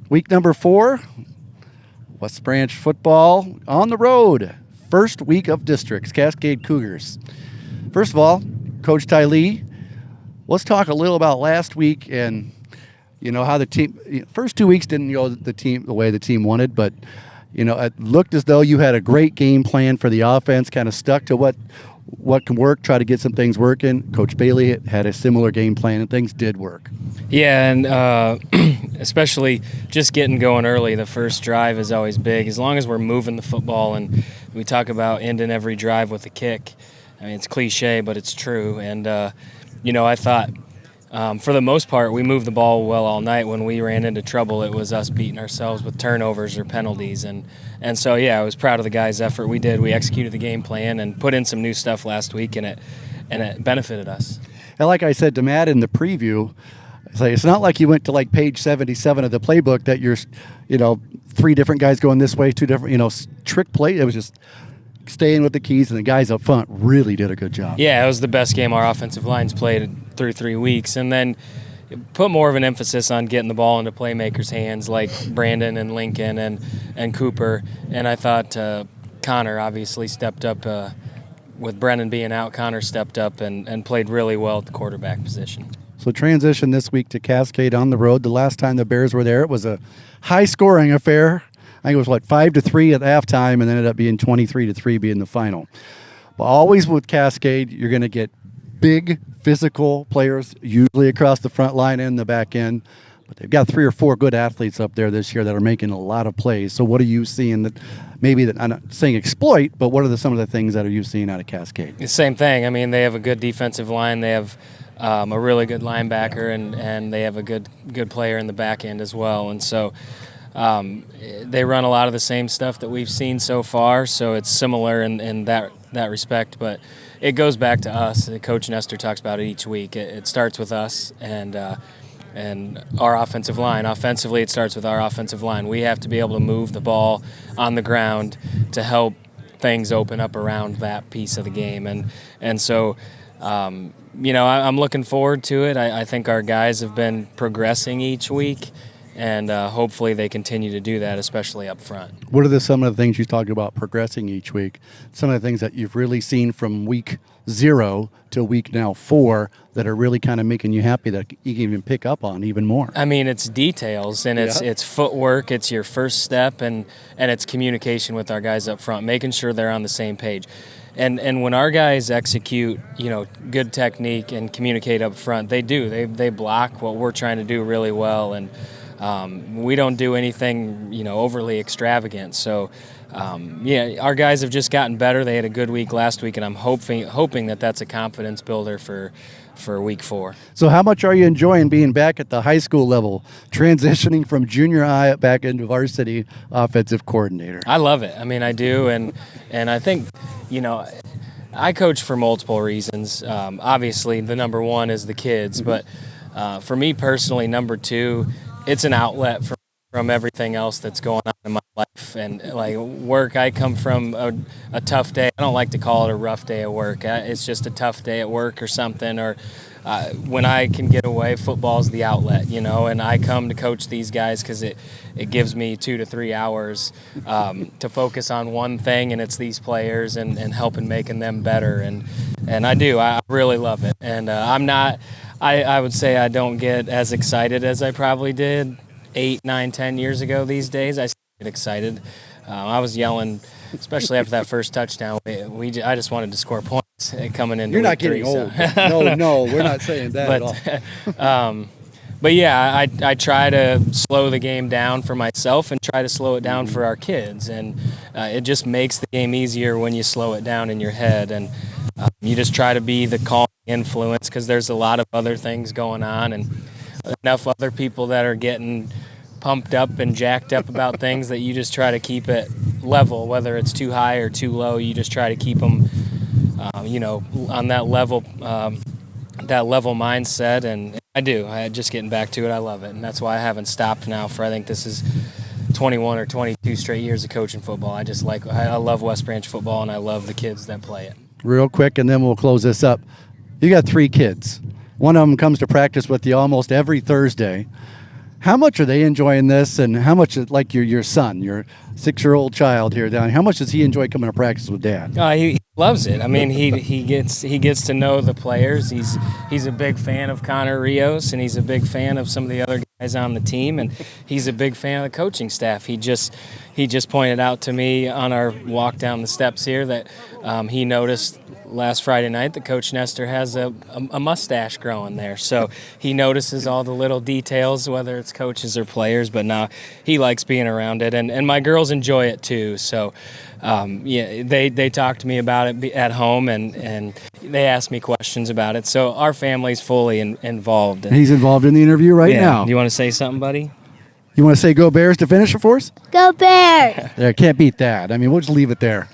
Week number 4, West Branch football on the road. First week of districts, Cascade Cougars. First of all, Coach Tylee, let's talk a little about last week and how the team. First 2 weeks didn't go the way the team wanted, but it looked as though you had a great game plan for the offense. Kind of stuck to what can work. Try to get some things working. Coach Bailey had a similar game plan, and things did work. Yeah, and especially just getting going early. The first drive is always big. As long as we're moving the football, and we talk about ending every drive with a kick. I mean, it's cliche, but it's true. And I thought, for the most part, we moved the ball well all night. When we ran into trouble, it was us beating ourselves with turnovers or penalties. And so, I was proud of the guys' effort. We executed the game plan and put in some new stuff last week, and it benefited us. And like I said to Matt in the preview, it's not like you went to like page 77 of the playbook that you're, 3 different guys going this way, 2 different, trick play. It was just staying with the keys, and the guys up front really did a good job. Yeah, it was the best game our offensive line's played through 3 weeks. And then put more of an emphasis on getting the ball into playmakers' hands like Brandon and Lincoln and Cooper. And I thought Connor obviously stepped up. With Brennan being out, Connor stepped up and played really well at the quarterback position. So transition this week to Cascade on the road. The last time the Bears were there, it was a high-scoring affair. I think it was 5-3 at halftime, and ended up being 23-3 being the final. But always with Cascade, you're going to get big physical players, usually across the front line and the back end. But they've got 3 or 4 good athletes up there this year that are making a lot of plays. So what are you seeing that I'm not saying exploit, but what are some of the things that are you seeing out of Cascade? The same thing. I mean, they have a good defensive line. They have a really good linebacker, and they have a good player in the back end as well. And so they run a lot of the same stuff that we've seen so far, so it's similar in that respect. But it goes back to us. Coach Nestor talks about it each week. It starts with us and our offensive line. Offensively, it starts with our offensive line. We have to be able to move the ball on the ground to help things open up around that piece of the game. And so, I'm looking forward to it. I think our guys have been progressing each week. And hopefully they continue to do that, especially up front. What are some of the things you talk about progressing each week? Some of the things that you've really seen from week 0 to week now 4 that are really kind of making you happy that you can even pick up on even more? I mean, it's details, and it's footwork, it's your first step, and it's communication with our guys up front, making sure they're on the same page. And when our guys execute, good technique and communicate up front, they do. They block what we're trying to do really well, and we don't do anything, overly extravagant. So, our guys have just gotten better. They had a good week last week, and I'm hoping that that's a confidence builder for week 4. So how much are you enjoying being back at the high school level, transitioning from junior high back into varsity offensive coordinator? I love it. I mean, I do, and I think, I coach for multiple reasons. Obviously, the number 1 is the kids, but for me personally, number 2, it's an outlet from everything else that's going on in my life. And like work, I come from a tough day. I don't like to call it a rough day at work. It's just a tough day at work or something. Or when I can get away, football's the outlet, and I come to coach these guys because it gives me 2 to 3 hours to focus on one thing, and it's these players and helping making them better. And I really love it. And I would say I don't get as excited as I probably did 8, 9, 10 years ago these days. I still get excited. I was yelling, especially after that first touchdown. I just wanted to score points coming into You're not week getting 3, old. So. No, we're not saying that at all. But yeah, I try to slow the game down for myself and try to slow it down for our kids. And it just makes the game easier when you slow it down in your head. And you just try to be the calming influence because there's a lot of other things going on and enough other people that are getting pumped up and jacked up about things that you just try to keep it level, whether it's too high or too low. You just try to keep them, on that level mindset. And I just getting back to it. I love it. And that's why I haven't stopped now for, I think this is 21 or 22 straight years of coaching football. I love West Branch football, and I love the kids that play it. Real quick, and then we'll close this up. You got 3 kids. One of them comes to practice with you almost every Thursday. How much are they enjoying this, and how much, like your son, your 6-year-old child here down, how much does he enjoy coming to practice with Dad? He loves it. I mean, he gets to know the players. He's a big fan of Connor Rios, and he's a big fan of some of the other guys on the team, and he's a big fan of the coaching staff. He just pointed out to me on our walk down the steps here that he noticed last Friday night that Coach Nestor has a mustache growing there. So he notices all the little details, whether it's coaches or players, but now he likes being around it. And my girls enjoy it too. So, they talk to me about it at home, and they ask me questions about it. So our family's fully involved. He's involved in the interview right now. Do you want to say something, buddy? You want to say go Bears to finish it for us? Go Bears! Yeah, can't beat that. I mean, we'll just leave it there.